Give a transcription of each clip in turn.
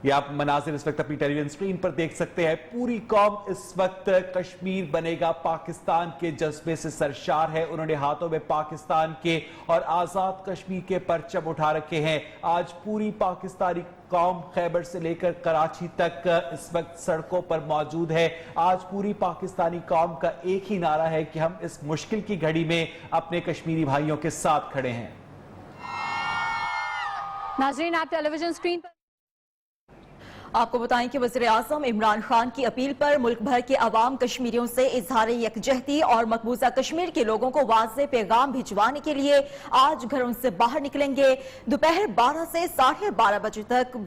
ये आप मनाजिर इस वक्त अपनी टेलीविजन स्क्रीन पर देख सकते हैं। पूरी कौम इस वक्त कश्मीर बनेगा पाकिस्तान के जज्बे से सरशार है। उन्होंने हाथों में पाकिस्तान के और आजाद कश्मीर के परचम उठा रखे हैं। आज पूरी पाकिस्तानी कौम खैबर से लेकर कराची तक इस वक्त सड़कों पर मौजूद है। आज पूरी पाकिस्तानी कौम का एक ही नारा है कि हम इस मुश्किल की घड़ी में अपने कश्मीरी भाइयों के साथ खड़े हैं। नाज़रीन, आप टेलीविजन स्क्रीन पर आपको बताएं कि वज़ीर आज़म इमरान खान की अपील पर मुल्क भर के अवाम कश्मीरियों से इजहार यकजहती और मकबूजा कश्मीर के लोगों को वाज़ेह पैगाम भिजवाने के लिए आज घरों से बाहर निकलेंगे। दोपहर 12 से 12:30 बजे तक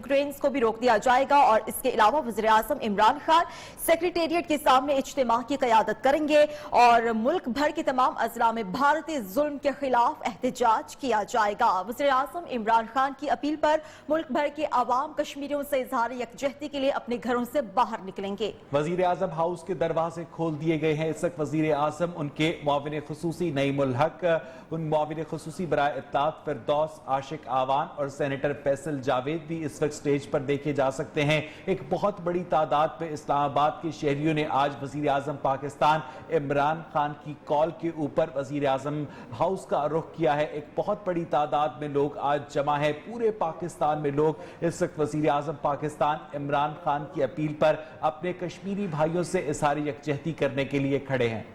ट्रेन को भी रोक दिया जाएगा और इसके अलावा वज़ीर आज़म इमरान खान सेक्रेटेरिएट के सामने इज्तिमा की क़यादत करेंगे और मुल्क भर के तमाम अजला में भारतीय जुल्म के खिलाफ एहतजाज किया जाएगा। वज़ीर आज़म इमरान खान की अपील पर मुल्क भर के अवाम कश्मीरियों से इजहार यकजहती के लिए अपने घरों से बाहर निकलेंगे। वजीर आजम हाउस के दरवाजे खोल दिए गए हैं। इस वक्त वजीर आजम, उनके मुआविन खुसूसी नईमुल हक, उन मुआविन खुसूसी बराए इत्तलात फिरदौस आशिक आवान और सेनेटर फैसल जावेद भी इस वक्त स्टेज पर देखे जा सकते हैं। एक बहुत बड़ी तादाद में इस्लामाबाद के शहरियों ने आज वजीर आजम पाकिस्तान इमरान खान की कॉल के ऊपर वजीर आजम हाउस का रुख किया है। एक बहुत बड़ी तादाद में लोग आज जमा है। पूरे पाकिस्तान में लोग इस वक्त वजीर आजम पाकिस्तान इमरान खान की अपील पर अपने कश्मीरी भाइयों से इजहार यकजहती करने के लिए खड़े हैं।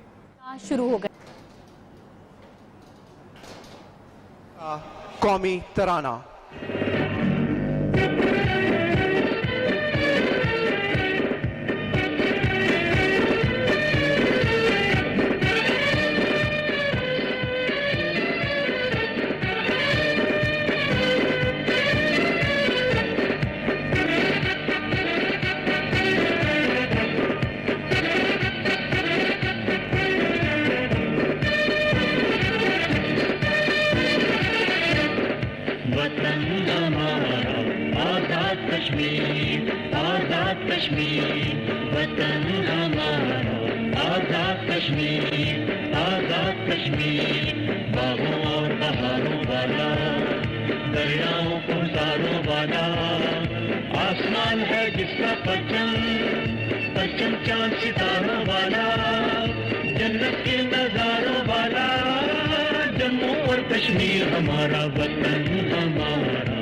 शुरू हो गए कौमी तराना। वतन हमारा आजाद कश्मीर, आजाद कश्मीर, वतन हमारा आजाद कश्मीर, आजाद कश्मीर। बागों और बहारों वाला, दरियाओं फुलजारों वाला, आसमान है जिसका परचम, परचम चांद सितारों वाला, जन्नत के नजारों वाला। जम्मू और कश्मीर हमारा, वतन हमारा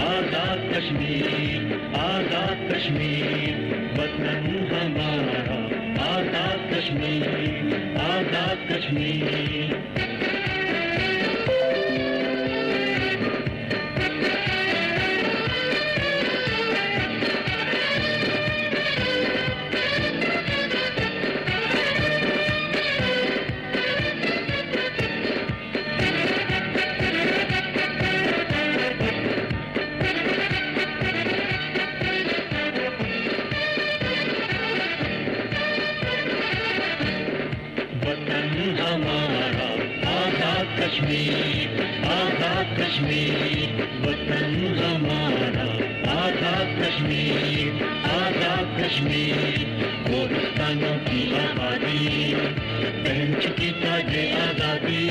आजाद कश्मीर, आजाद कश्मीर, वतन हमारा आजाद कश्मीर, आजाद कश्मीर। हमारा आजाद कश्मीर, आजाद कश्मीर, वतन हमारा आजाद कश्मीर, आजाद कश्मीर। गोरस्तानों की आबादी पहन चुकी ताजे आजादी,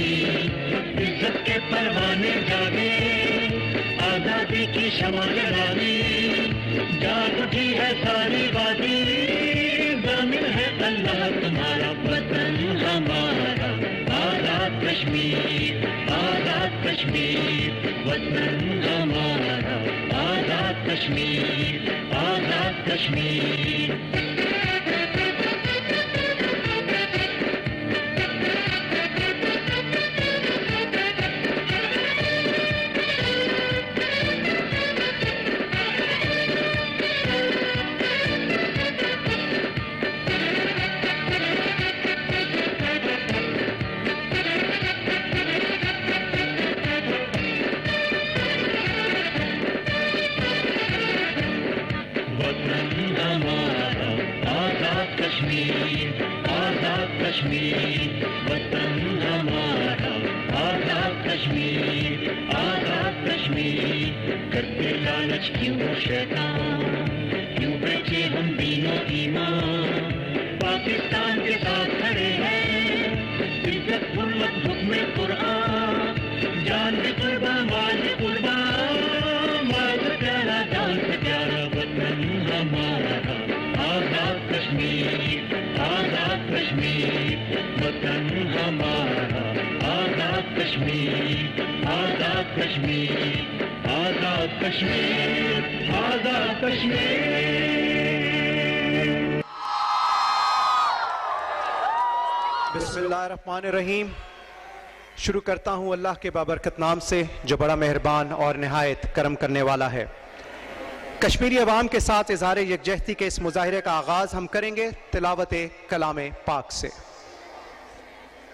इज्जत के परवाने जागे, आजादी की शमा जलावी। जाग उठी है सारी वादी, ज़मीन है अल्लाह तुम्हारा, वतन हमारा आजाद कश्मीर, आजाद कश्मीर, वतन हमारा आजाद कश्मीर, आजाद कश्मीर। कश्मीर, आजाद कश्मीर, वतन हमारा आजाद कश्मीर, आजाद कश्मीर। करते लालच क्यों शैतान, क्यों बेचे हम दीनों ईमान, पाकिस्तान के साथ खड़े हैं, इज्जत हुर्मत हुक्म कुरान, जान भी कुर्बान माल भी कुर्बान, माल से प्यारा जान से प्यारा। आजाद कश्मीर, आजाद कश्मीर, वतन हमारा आजाद कश्मीर, आजाद कश्मीर, आजाद कश्मीर, आजाद कश्मीर। बिस्मिल्लाहिर्रहमानिर्रहीम। शुरू करता हूँ अल्लाह के बाबरकत नाम से जो बड़ा मेहरबान और नहायत करम करने वाला है। कश्मीरी अवाम के साथ इज़हार यकजहती के इस मुजाहिरे का आगाज़ हम करेंगे तिलावत कलाम पाक से।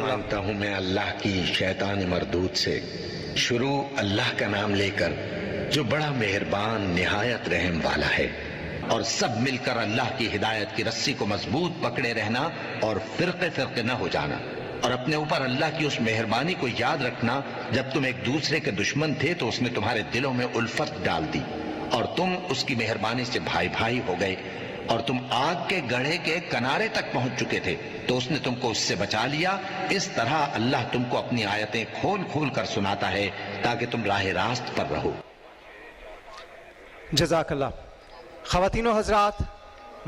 मांगता हूँ मैं अल्लाह की शैतान मरदूद से। शुरू अल्लाह का नाम लेकर जो बड़ा मेहरबान निहायत रहम वाला है। और सब मिलकर अल्लाह की हिदायत की रस्सी को मजबूत पकड़े रहना और फिरके फिरके न हो जाना। और अपने ऊपर अल्लाह की उस मेहरबानी को याद रखना जब तुम एक दूसरे के दुश्मन थे तो उसने तुम्हारे दिलों में उल्फत डाल दी और तुम उसकी मेहरबानी से भाई भाई हो गए। और तुम आग के गढ़े के किनारे तक पहुंच चुके थे तो उसने तुमको उससे बचा लिया। इस तरह अल्लाह तुमको अपनी आयतें खोल खोल कर सुनाता है ताकि तुम राह रास्त पर रहो। जज़ाकल्लाह। ख़वातीनो हज़रात,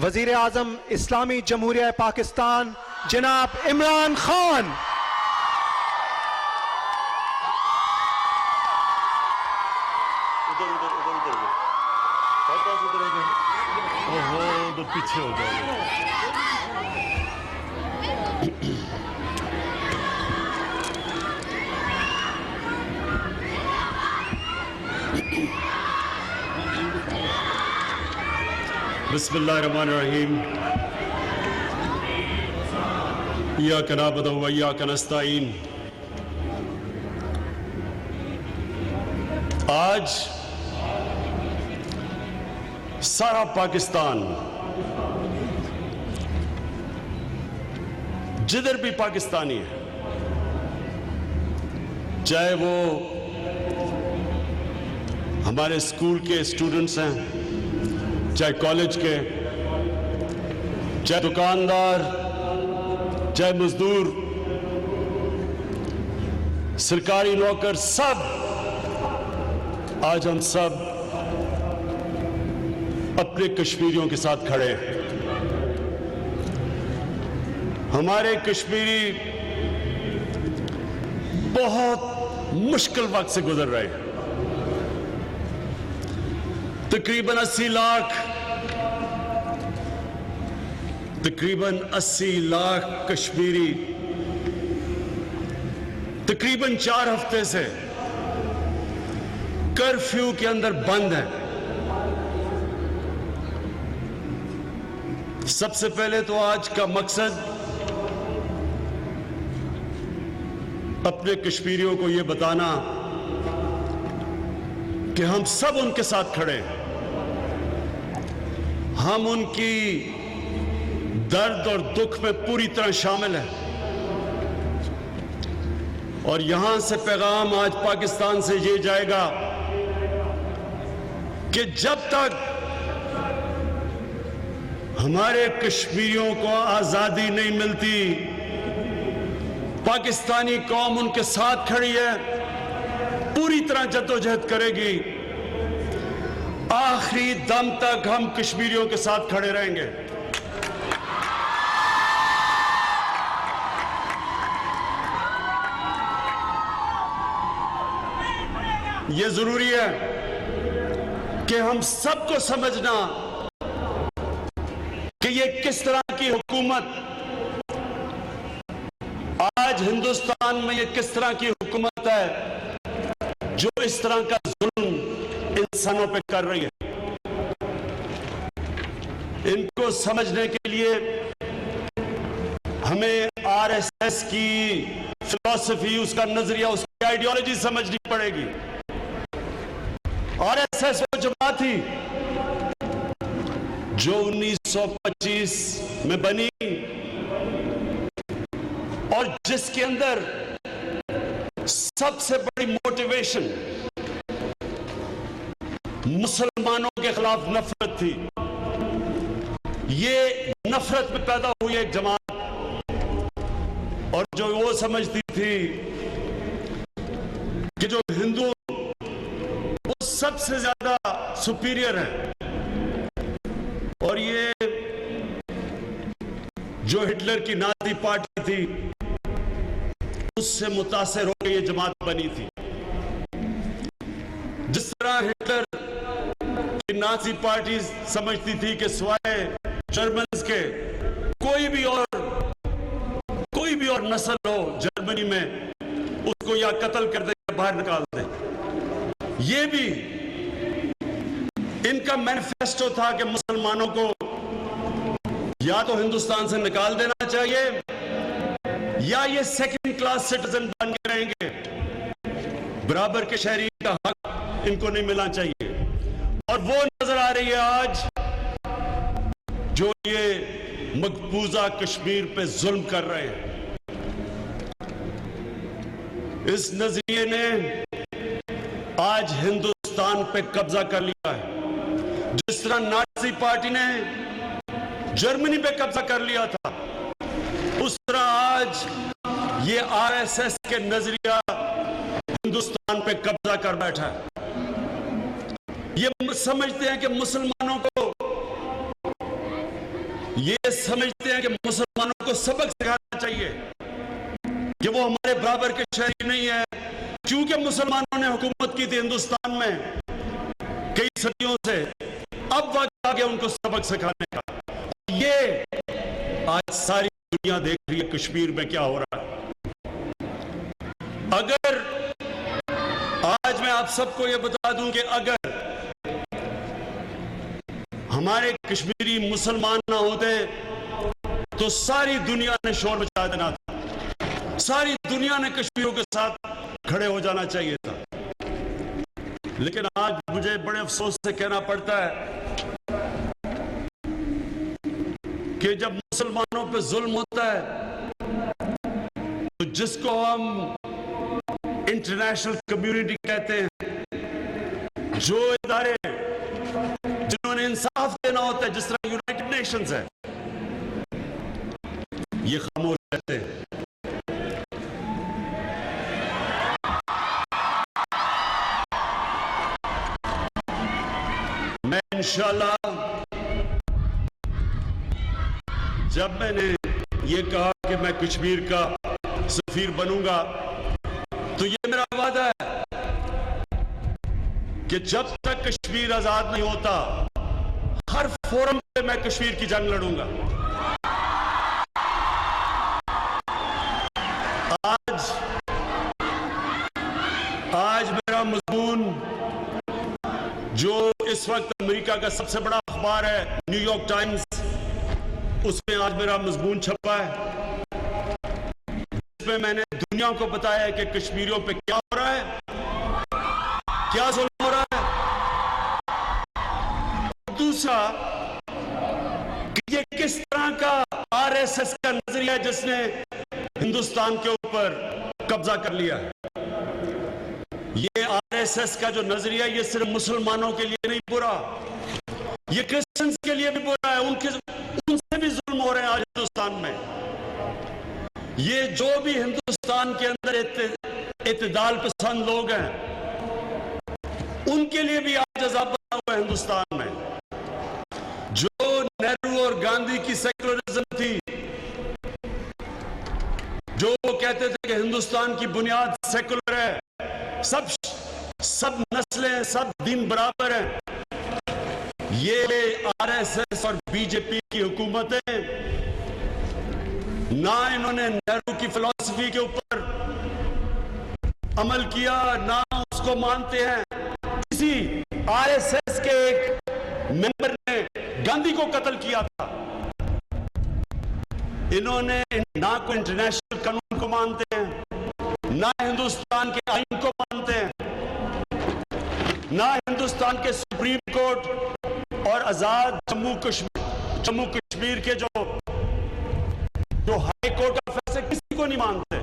वज़ीर आज़म इस्लामी जमहूरिया पाकिस्तान जनाब इमरान खान। तो पीछे हो जाओगे। बिस्मिल्लाहिर्रहमानिर्रहीम। इय्याका नअबुदु व इय्याका नस्तईन। आज सारा पाकिस्तान, जिधर भी पाकिस्तानी है, चाहे वो हमारे स्कूल के स्टूडेंट्स हैं, चाहे कॉलेज के, चाहे दुकानदार, चाहे मजदूर, सरकारी नौकर, सब आज हम सब अपने कश्मीरियों के साथ खड़े हैं। हमारे कश्मीरी बहुत मुश्किल वक्त से गुजर रहे हैं। तकरीबन 80 लाख कश्मीरी तकरीबन 4 हफ्ते से कर्फ्यू के अंदर बंद हैं। सबसे पहले तो आज का मकसद अपने कश्मीरियों को यह बताना कि हम सब उनके साथ खड़े हैं। हम उनकी दर्द और दुख में पूरी तरह शामिल हैं। और यहां से पैगाम आज पाकिस्तान से ये जाएगा कि जब तक हमारे कश्मीरियों को आजादी नहीं मिलती, पाकिस्तानी कौम उनके साथ खड़ी है, पूरी तरह जद्दोजहद करेगी। आखिरी दम तक हम कश्मीरियों के साथ खड़े रहेंगे। यह जरूरी है कि हम सबको समझना कि यह किस तरह की हुकूमत आज हिंदुस्तान में, यह किस तरह की हुकूमत है जो इस तरह का जुल्म इंसानों पे कर रही है। इनको समझने के लिए हमें आरएसएस की फिलॉसफी, उसका नजरिया, उसकी आइडियोलॉजी समझनी पड़ेगी। आरएसएस वो जमात थी जो 1925 में बनी और जिसके अंदर सबसे बड़ी मोटिवेशन मुसलमानों के खिलाफ नफरत थी। ये नफरत में पैदा हुई एक जमात, और जो वो समझती थी कि जो हिंदू वो सबसे ज्यादा सुपीरियर है। और ये जो हिटलर की नाजी पार्टी थी उससे मुतासिर होकर ये जमात बनी थी। जिस तरह हिटलर की नाजी पार्टी समझती थी कि सिवाय जर्मन्स के कोई भी और नस्ल हो जर्मनी में, उसको या कत्ल कर दे या बाहर निकाल दे। ये भी इनका मैनिफेस्टो था कि मुसलमानों को या तो हिंदुस्तान से निकाल देना चाहिए या ये सेकंड क्लास सिटीजन बन के रहेंगे, बराबर के शहरी का हक इनको नहीं मिलना चाहिए। और वो नजर आ रही है आज जो ये मकबूजा कश्मीर पे जुल्म कर रहे हैं। इस नजरिए ने आज हिंदुस्तान पे कब्जा कर लिया है। जिस तरह नाजी पार्टी ने जर्मनी पे कब्जा कर लिया था, उस तरह आज ये आरएसएस के नजरिया हिंदुस्तान पे कब्जा कर बैठा है। ये समझते हैं कि मुसलमानों को सबक सिखाना चाहिए कि वो हमारे बराबर के शहरी नहीं है। क्योंकि मुसलमानों ने हुकूमत की थी हिंदुस्तान में कई सदियों से, अब वक्त आ गया उनको सबक सिखाने का। ये आज सारी दुनिया देख रही है कश्मीर में क्या हो रहा है। अगर आज मैं आप सबको यह बता दूं कि अगर हमारे कश्मीरी मुसलमान ना होते तो सारी दुनिया ने शोर मचा देना था, सारी दुनिया ने कश्मीरियों के साथ खड़े हो जाना चाहिए था। लेकिन आज मुझे बड़े अफसोस से कहना पड़ता है कि जब मुसलमानों पे जुल्म होता है तो जिसको हम इंटरनेशनल कम्युनिटी कहते हैं, जो इदारे जिन्होंने इंसाफ देना होता है, जिस तरह यूनाइटेड नेशंस है, ये खामोश रहते हैं। मैं इंशाल्लाह जब मैंने ये कहा कि मैं कश्मीर का सफीर बनूंगा, तो ये मेरा वादा है कि जब तक कश्मीर आजाद नहीं होता, हर फोरम पे मैं कश्मीर की जंग लड़ूंगा। आज मेरा मजमून जो इस वक्त अमेरिका का सबसे बड़ा अखबार है न्यूयॉर्क टाइम्स, उसमें आज मेरा मजमून छपा है, जिसमें मैंने दुनिया को बताया है कि कश्मीरियों पे क्या हो रहा है, क्या जुल्म हो रहा है। दूसरा कि ये किस तरह का आरएसएस का नजरिया है जिसने हिंदुस्तान के ऊपर कब्जा कर लिया है। ये आरएसएस का जो नजरिया ये सिर्फ मुसलमानों के लिए नहीं बुरा, ये क्रिश्चियंस के लिए भी बुरा है। उनसे भी जुल्म हो रहे हैं आज हिंदुस्तान में। ये जो भी हिंदुस्तान के अंदर इत्तेदाल पसंद लोग हैं, उनके लिए भी आज अजाब बना हुआ है हिंदुस्तान में। जो नेहरू और गांधी की सेकुलरिज्म थी, जो वो कहते थे कि हिंदुस्तान की बुनियाद सेकुलर है, सब नस्लें, सब दिन बराबर हैं, ये आरएसएस और बीजेपी की हुकूमतें ना इन्होंने नेहरू की फिलॉसफी के ऊपर अमल किया, ना उसको मानते हैं। किसी आरएसएस के एक मेंबर ने गांधी को कत्ल किया था। इन्होंने ना कोई इंटरनेशनल कानून को मानते हैं, ना हिंदुस्तान के आईन को मानते हैं, ना हिंदुस्तान के सुप्रीम कोर्ट और आजाद जम्मू कश्मीर के जो हाई कोर्ट का फैसले किसी को नहीं मानते।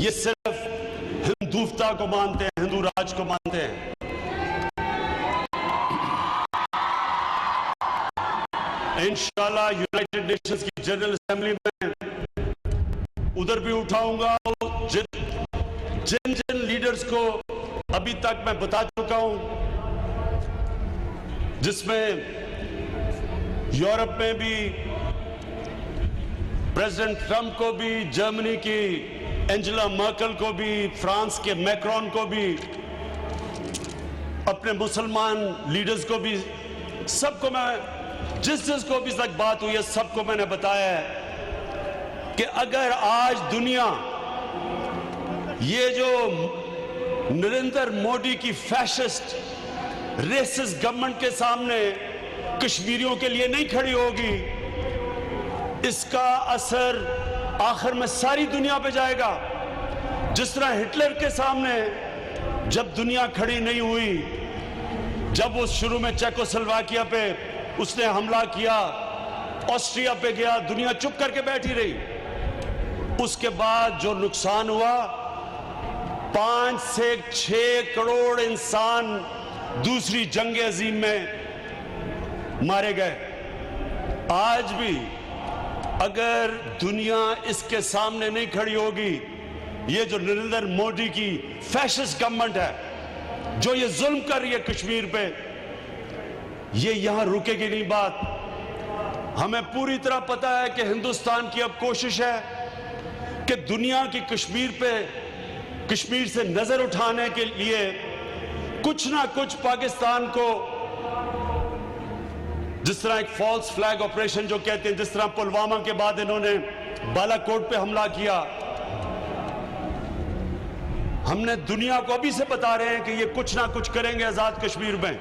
ये सिर्फ हिंदुत्वता को मानते हैं, हिंदू राज को मानते हैं। इंशाल्लाह यूनाइटेड नेशंस की जनरल असेंबली में उधर भी उठाऊंगा। जिन जिन लीडर्स को अभी तक मैं बता चुका हूं, जिसमें यूरोप में भी प्रेसिडेंट ट्रंप को भी, जर्मनी की एंजेला मर्केल को भी, फ्रांस के मैक्रोन को भी, अपने मुसलमान लीडर्स को भी, सबको मैं जिसको भी तक बात हुई है सबको मैंने बताया है कि अगर आज दुनिया ये जो नरेंद्र मोदी की फैशिस्ट रेसिस्ट गवर्नमेंट के सामने कश्मीरियों के लिए नहीं खड़ी होगी, इसका असर आखिर में सारी दुनिया पे जाएगा। जिस तरह हिटलर के सामने जब दुनिया खड़ी नहीं हुई, जब वो शुरू में चेकोस्लोवाकिया पे उसने हमला किया, ऑस्ट्रिया पे गया, दुनिया चुप करके बैठी रही। उसके बाद जो नुकसान हुआ, 5 से 6 करोड़ इंसान दूसरी जंग अजीम में मारे गए। आज भी अगर दुनिया इसके सामने नहीं खड़ी होगी, ये जो नरेंद्र मोदी की फैशिस्ट गवर्नमेंट है, जो ये जुल्म कर रही है कश्मीर पे, ये यहां रुकेगी नहीं बात। हमें पूरी तरह पता है कि हिंदुस्तान की अब कोशिश है कि दुनिया की कश्मीर से नजर उठाने के लिए कुछ ना कुछ पाकिस्तान को, जिस तरह एक फॉल्स फ्लैग ऑपरेशन जो कहते हैं, जिस तरह पुलवामा के बाद इन्होंने बालाकोट पे हमला किया, हमने दुनिया को अभी से बता रहे हैं कि ये कुछ ना कुछ करेंगे आजाद कश्मीर में।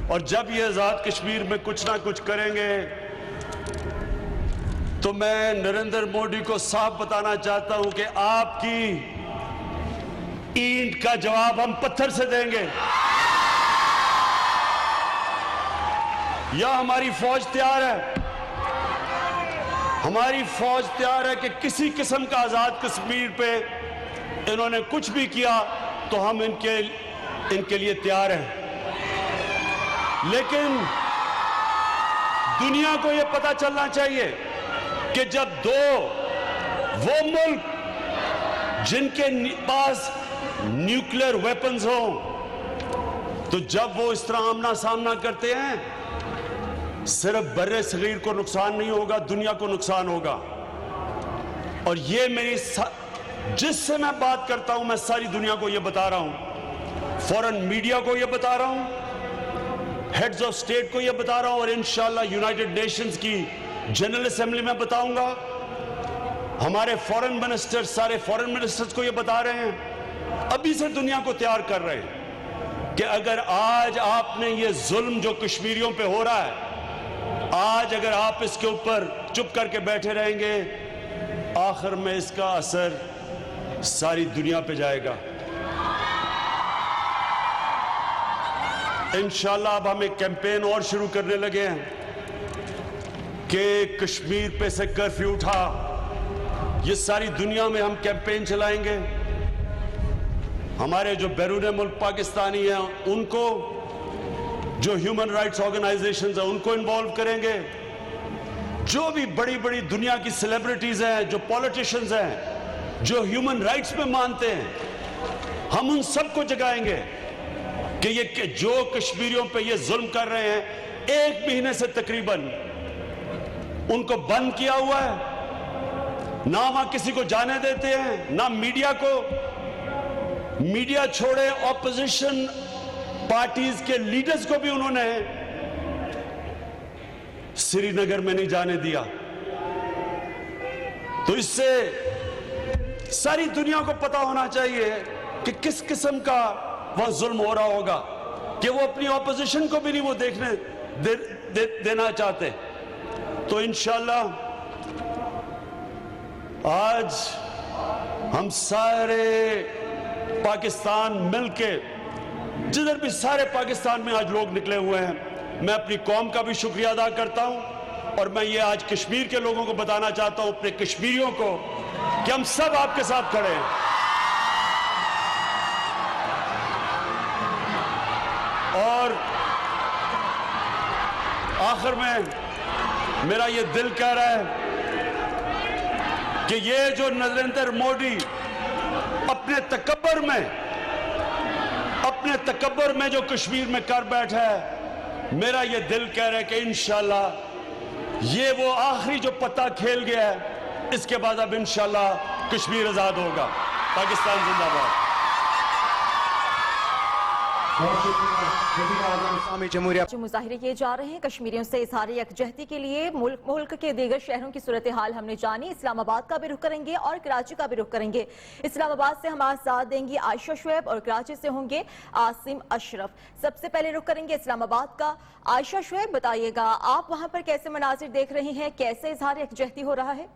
और जब ये आजाद कश्मीर में कुछ ना कुछ करेंगे तो मैं नरेंद्र मोदी को साफ बताना चाहता हूं कि आपकी ईंट का जवाब हम पत्थर से देंगे। या हमारी फौज तैयार है, हमारी फौज तैयार है कि किसी किस्म का आजाद कश्मीर पे इन्होंने कुछ भी किया तो हम इनके लिए तैयार हैं। लेकिन दुनिया को यह पता चलना चाहिए कि जब वो मुल्क जिनके पास न्यूक्लियर वेपन्स हो, तो जब वो इस तरह आमना सामना करते हैं, सिर्फ बर्रे सगीर को नुकसान नहीं होगा, दुनिया को नुकसान होगा। और ये मेरी जिससे मैं बात करता हूं, मैं सारी दुनिया को ये बता रहा हूं, फॉरेन मीडिया को ये बता रहा हूं, हेड्स ऑफ स्टेट को ये बता रहा हूं, और इंशाल्लाह यूनाइटेड नेशंस की जनरल असेंबली में बताऊंगा। हमारे फॉरेन मिनिस्टर्स, सारे फॉरेन मिनिस्टर्स को ये बता रहे हैं, अभी से दुनिया को तैयार कर रहे हैं कि अगर आज आपने ये जुल्म जो कश्मीरियों पे हो रहा है, आज अगर आप इसके ऊपर चुप करके बैठे रहेंगे, आखिर में इसका असर सारी दुनिया पे जाएगा। इंशाल्लाह अब हम एक कैंपेन और शुरू करने लगे हैं कि कश्मीर पे से कर्फ्यू उठा। ये सारी दुनिया में हम कैंपेन चलाएंगे। हमारे जो बैरून मुल्क पाकिस्तानी हैं उनको, जो ह्यूमन राइट्स ऑर्गेनाइजेशंस हैं उनको इन्वॉल्व करेंगे, जो भी बड़ी बड़ी दुनिया की सेलिब्रिटीज हैं, जो पॉलिटिशियंस हैं, जो ह्यूमन राइट्स पे मानते हैं, हम उन सबको जगाएंगे कि ये जो कश्मीरियों पे ये जुल्म कर रहे हैं, 1 महीने से तकरीबन उनको बंद किया हुआ है, ना वहां किसी को जाने देते हैं, ना मीडिया को, मीडिया छोड़े ऑपोजिशन पार्टीज के लीडर्स को भी उन्होंने श्रीनगर में नहीं जाने दिया। तो इससे सारी दुनिया को पता होना चाहिए कि किस किस्म का वह जुल्म हो रहा होगा, कि वो अपनी ऑपोजिशन को भी नहीं वो देखने देना चाहते। तो इंशाल्लाह आज हम सारे पाकिस्तान मिलके, जिधर भी सारे पाकिस्तान में आज लोग निकले हुए हैं, मैं अपनी कौम का भी शुक्रिया अदा करता हूं और मैं ये आज कश्मीर के लोगों को बताना चाहता हूं, अपने कश्मीरियों को, कि हम सब आपके साथ खड़े हैं। और आखिर में मेरा ये दिल कह रहा है कि ये जो नरेंद्र मोदी अपने तकब्बर में जो कश्मीर में कर बैठा है, मेरा ये दिल कह रहा है कि इंशाल्लाह ये वो आखिरी जो पत्ता खेल गया है, इसके बाद अब इंशाल्लाह कश्मीर आजाद होगा। पाकिस्तान जिंदाबाद। जो मुजाहिरे किए जा रहे हैं कश्मीरियों से इजहार यकजहती के लिए, मुल्क के दीगर शहरों की सूरत हाल हमने जानी। इस्लामाबाद का भी रुख करेंगे और कराची का भी रुख करेंगे। इस्लामाबाद से हमारे साथ देंगी आयशा शुएब और कराची से होंगे आसिम अशरफ। सबसे पहले रुख करेंगे इस्लामाबाद का। आयशा शुएब, बताइएगा आप वहां पर कैसे मनाजिर देख रही हैं, कैसे इजहार यकजहती हो रहा है?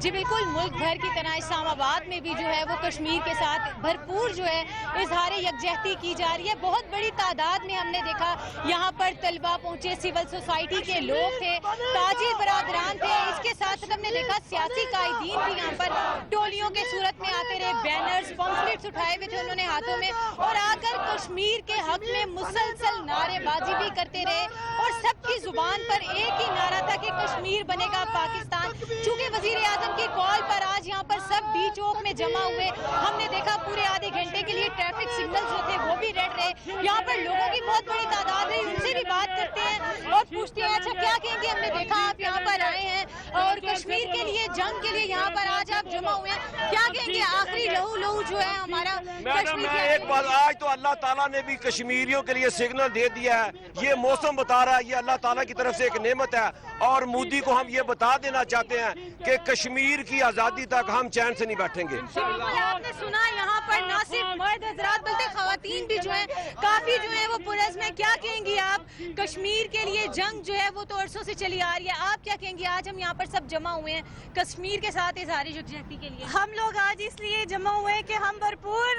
जी बिल्कुल, मुल्क भर की तरह इस्लामाबाद में भी जो है वो कश्मीर के साथ भरपूर जो है इजहार यकजहती की जा रही है। बहुत बड़ी तादाद में हमने देखा यहाँ पर तलबा पहुंचे, सिविल सोसाइटी के लोग थे, ताजिर बरादरान थे। इसके साथ हमने देखा सियासी कायदीन भी यहाँ पर टोलियों के सूरत में आते रहे, बैनर्स पॉम्फलेट्स उठाए हुए थे उन्होंने हाथों में, और आकर कश्मीर के हक में मुसलसल नारेबाजी भी करते रहे। और सबकी जुबान पर एक ही नारा था कि कश्मीर बनेगा पाकिस्तान। चूंकि वजीर आजम की कॉल पर आज यहाँ पर सब डी चौक में जमा हुए, हमने देखा पूरे आधे घंटे के लिए ट्रैफिक सिग्नल जो थे वो भी रेड रहे। यहाँ पर लोगों की बहुत बड़ी तादाद है, उनसे भी बात करते हैं और पूछते हैं अच्छा क्या कहेंगे। हमने देखा आप यहाँ पर आए हैं और कश्मीर के लिए, जंग के लिए यहाँ पर आज आप जमा हुए हैं, क्या कहेंगे? आखिरी लहू जो है हमारा मैडम, मैं एक बात, आज तो अल्लाह ताला ने भी कश्मीरियों के लिए सिग्नल दे दिया है। ये मौसम बता रहा है, ये अल्लाह ताला की तरफ से एक नेमत है। और मोदी को हम ये बता देना चाहते हैं कि कश्मीर की आजादी तक हम चैन से नहीं बैठेंगे। आपने सुना यहाँ पर ना सिर्फ मर्द हजरात बल्कि खवातीन भी जो है काफी जो है वो पुरज़ में। क्या कहेंगी आप? कश्मीर के लिए जंग जो है वो तो अरसों से चली आ रही है, आप क्या कहेंगे? आज हम यहाँ पर सब जमा हुए हैं कश्मीर के साथ इजहार यकजहती के लिए। हम लोग आज इसलिए जमा हुए हैं कि हम भरपूर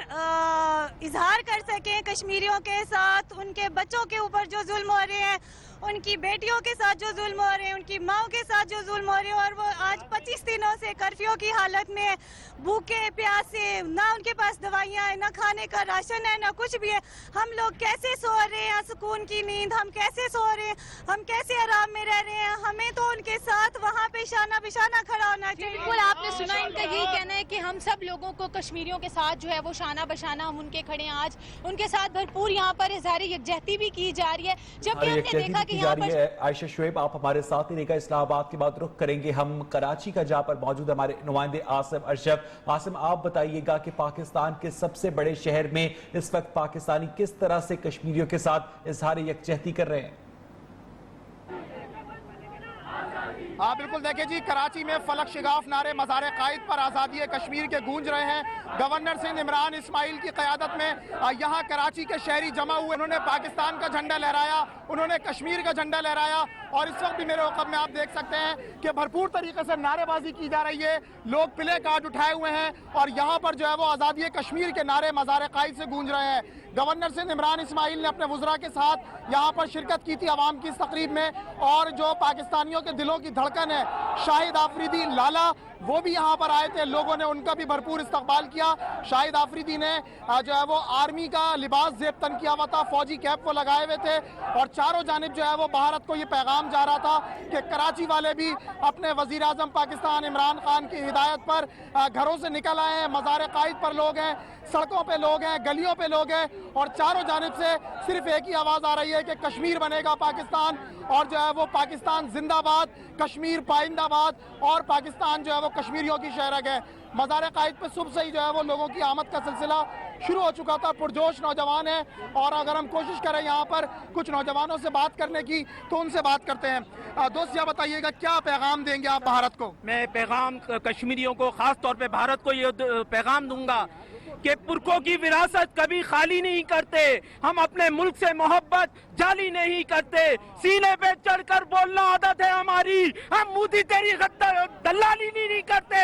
इजहार कर सकें कश्मीरियों के साथ, उनके बच्चों के ऊपर जो जुल्म हो रहे हैं, उनकी बेटियों के साथ जो जुल्म हो रहे हैं, उनकी माओ के साथ जो जुल्म हो रहे हैं, और वो आज 25 दिनों से कर्फ्यू की हालत में भूखे प्यासे, ना उनके पास दवाइयाँ हैं, ना खाने का राशन है, ना कुछ भी है। हम लोग कैसे सो रहे हैं सुकून की नींद, हम कैसे सो रहे हैं, हम कैसे आराम में रह रहे हैं? हमें तो उनके साथ वहाँ पे शाना बिशाना खड़ा होना चाहिए। बिल्कुल, आपने सुना, इनका यही कहना है कि हम सब लोगों को कश्मीरियों के साथ जो है वो शाना बशाना हम उनके खड़े हैं। आज उनके साथ भरपूर यहाँ पर इजहार यकजहती भी की जा रही है। जबकि हमने देखा कि यहाँ पर आयशा शुएब आप हमारे साथ ही रहेगा। इस्लामाबाद के बाद रुख करेंगे हम कराची का, जहां पर मौजूद हमारे नुमाइंदे आसिम अशरफ। आसिम, आप बताइएगा कि पाकिस्तान के सबसे बड़े शहर में इस वक्त पाकिस्तानी किस तरह से कश्मीरियों के साथ इजहार यकजहती कर रहे हैं? हाँ बिल्कुल, देखिए जी, कराची में फलक शिगाफ नारे मज़ार कायद पर आज़ादी कश्मीर के गूंज रहे हैं। गवर्नर सिंध इमरान इस्माइल की क़यादत में यहाँ कराची के शहरी जमा हुए, उन्होंने पाकिस्तान का झंडा लहराया, उन्होंने कश्मीर का झंडा लहराया। और इस वक्त भी मेरे वक़्त में आप देख सकते हैं कि भरपूर तरीके से नारेबाजी की जा रही है, लोग प्ले कार्ड उठाए हुए हैं और यहाँ पर जो है वो आज़ादी कश्मीर के नारे मज़ार कायद से गूंज रहे हैं। गवर्नर सिंध इमरान इस्माइल ने अपने वज़रा के साथ यहाँ पर शिरकत की थी आवाम की इस तकरीब में, और जो पाकिस्तानियों के दिलों की धड़कन है शाहिद आफरीदी लाला, वो भी यहाँ पर आए थे। लोगों ने उनका भी भरपूर इस्तकबाल किया। शाहिद आफरीदी ने जो है वो आर्मी का लिबास जेब तन किया हुआ था, फौजी कैप वो लगाए हुए थे और चारों जानिब जो है वो भारत को ये पैगाम जा रहा था कि कराची वाले भी अपने वजीर आजम पाकिस्तान इमरान खान की हिदायत पर घरों से निकल आए हैं। मज़ार कायद पर लोग हैं, सड़कों पे लोग हैं, गलियों पे लोग हैं और चारों जानिब से सिर्फ एक ही आवाज़ आ रही है कि कश्मीर बनेगा पाकिस्तान, और जो है वो पाकिस्तान जिंदाबाद, कश्मीर पाइंदाबाद, और पाकिस्तान जो है वो कश्मीरियों की शहरग है। मज़ार कायद पे सुबह से ही जो है वो लोगों की आमद का सिलसिला शुरू हो चुका था। पुरजोश नौजवान है और अगर हम कोशिश करें यहाँ पर कुछ नौजवानों से बात करने की तो उनसे बात करते हैं। दोस्त यह बताइएगा, क्या पैगाम देंगे आप भारत को? मैं पैगाम कश्मीरियों को, खास तौर पे भारत को ये पैगाम दूंगा कि पुरखों की विरासत कभी खाली नहीं करते, हम अपने मुल्क से मोहब्बत जाली नहीं करते, सीने पे चढ़कर बोलना आदत है हमारी, हम मोदी तेरी दलाली नहीं करते।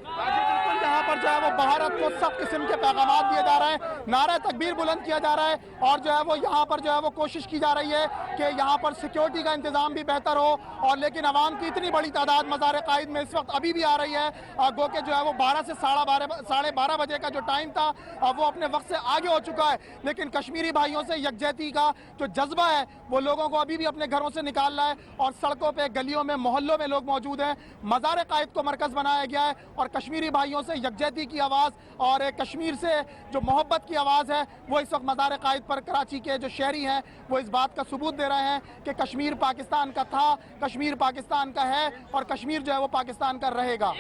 बिल्कुल, यहाँ पर जो है वो भारत को सब किस्म के पैगाम दिए जा रहे हैं, नारा तकबीर बुलंद किया जा रहा है और जो है वो यहाँ पर जो है वो कोशिश की जा रही है कि यहाँ पर सिक्योरिटी का इंतजाम भी बेहतर हो। और लेकिन आवाम की इतनी बड़ी तादाद मज़ार कायद में इस वक्त अभी भी आ रही है, गो के जो है वो 12 से साढ़े 12 बजे का जो टाइम था वो अपने वक्त से आगे हो चुका है। लेकिन कश्मीरी भाइयों से यकजहती का जो जज्बा है वो लोगों को अभी भी अपने घरों से निकाल रहा है और सड़कों पे, गलियों में, मोहल्लों में लोग मौजूद हैं। मज़ार कायद को मरकज़ बनाया गया है और कश्मीरी भाइयों से यकजहती की आवाज़ और कश्मीर से जो मोहब्बत की आवाज़ है वो इस वक्त मज़ार कायद पर कराची के जो शहरी हैं वो इस बात का सबूत दे रहे हैं कि कश्मीर पाकिस्तान का था, कश्मीर पाकिस्तान का है और कश्मीर जो है वो पाकिस्तान का रहेगा।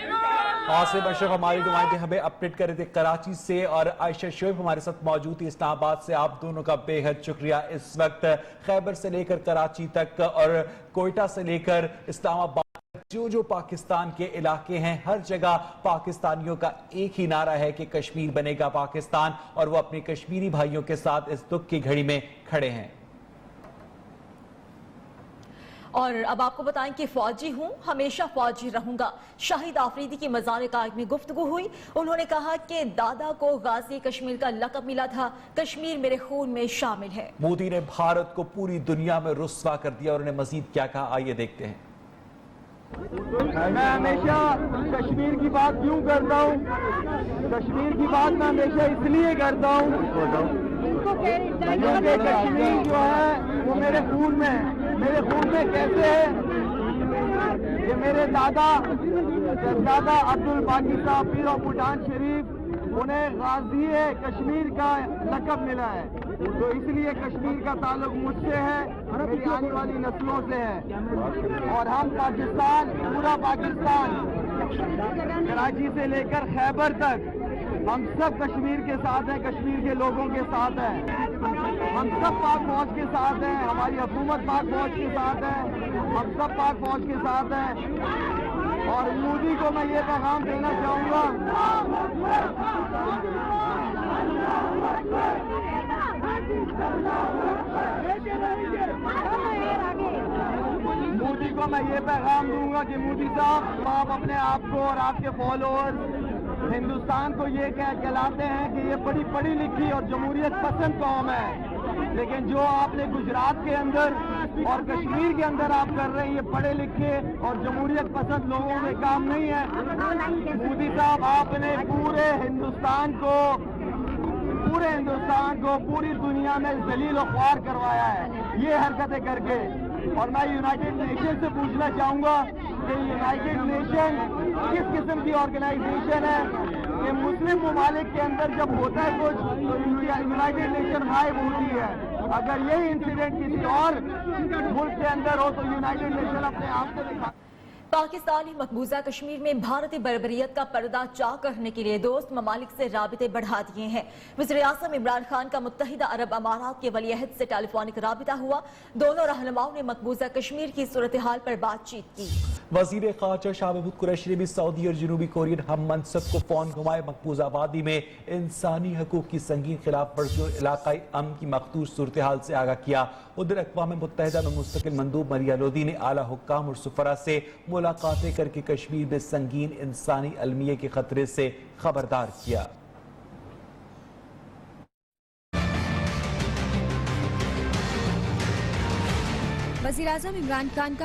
आसिम अशरफ हमारे नुमाइंदे हमें अपडेट कर रहे थे कराची से और आयशा शोएब हमारे साथ मौजूद थी इस्लामाबाद से। आप दोनों का बेहद शुक्रिया। इस वक्त खैबर से लेकर कराची तक और कोयटा से लेकर इस्लामाबाद, जो पाकिस्तान के इलाके हैं, हर जगह पाकिस्तानियों का एक ही नारा है कि कश्मीर बनेगा पाकिस्तान, और वो अपने कश्मीरी भाइयों के साथ इस दुख की घड़ी में खड़े हैं। और अब आपको बताएं कि फौजी हूं, हमेशा फौजी रहूंगा। शाहिद आफरीदी की मज़ार कायद में गुफ्तगू हुई। उन्होंने कहा कि दादा को गाजी कश्मीर का लक़ब मिला था, कश्मीर मेरे खून में शामिल है। मोदी ने भारत को पूरी दुनिया में रुस्वा कर दिया और उन्हें मजीद क्या कहा, आइए देखते हैं। मैं हमेशा कश्मीर की बात क्यों करता हूँ? कश्मीर की बात मैं हमेशा इसलिए करता हूँ क्योंकि कश्मीर जो है वो मेरे खून में है। मेरे खून में कैसे है कि मेरे दादा अब्दुल बाकी साहब पीर ऑफ भूटान शरीफ, उन्हें गाजी कश्मीर का लक़ब मिला है, तो इसलिए कश्मीर का ताल्लुक मुझसे है, मेरी आने वाली नस्लों से है। और हम पाकिस्तान, पूरा पाकिस्तान, कराची से लेकर खैबर तक, हम सब कश्मीर के साथ हैं, कश्मीर के लोगों के साथ हैं। हम सब पाक फौज के साथ हैं, हमारी हुकूमत पाक फौज के साथ है, हम सब पाक फौज के साथ हैं। और मोदी को मैं ये पैगाम देना चाहूँगा, मोदी को मैं ये पैगाम दूंगा कि मोदी साहब, आप अपने आप को और आपके फॉलोअर्स हिंदुस्तान को ये कहलाते हैं कि ये बड़ी पढ़ी लिखी और जमहूरियत पसंद कौम है, लेकिन जो आपने गुजरात के अंदर और कश्मीर के अंदर आप कर रहे हैं, ये पढ़े लिखे और जमहूरियत पसंद लोगों में काम नहीं है। मोदी साहब, आपने पूरे हिंदुस्तान को, पूरी दुनिया में जलील और ख्वार करवाया है ये हरकतें करके। और मैं यूनाइटेड नेशन से पूछना चाहूँगा कि यूनाइटेड नेशन किस किस्म की ऑर्गेनाइजेशन है कि मुस्लिम ममालिक के अंदर जब होता है कुछ तो यूनाइटेड नेशन गायब होती है। अगर यही इंसिडेंट किसी और मुल्क के अंदर हो तो यूनाइटेड नेशन अपने आप से दिखा। पाकिस्तान ने मकबूजा कश्मीर में भारतीय बर्बरियत का पर्दा चाक करने के लिए दोस्त ममालिक से राबिते बढ़ा दिए हैं। वज़ीर-ए-आज़म इमरान खान का मुत्तहिदा अरब अमारात के वली-अहद से टेलीफोनिक राबिता हुआ। दोनों रहनुमाओं ने मकबूजा कश्मीर की सूरत हाल पर बातचीत की। वजीर खारजा शाह महमूद कुरैशी ने भी सऊदी और जनूबी कोरियन हम मनसब को फोन घुमाए मकबूज आबादी में इंसानी हकूक की संगीन खिलाफ वर्जी और इलाकाई अमन की मखदूर सूरत हाल से आगाह किया। उधर अक़वाम मुत्तहिदा में मुस्तकिल मंदूब मरिया लोदी ने आला हुक्काम और सुफरा से मुलाकातें करके कश्मीर में संगीन इंसानी अलमिये के खतरे से खबरदार किया। वज़ीर-ए-आज़म इमरान खान का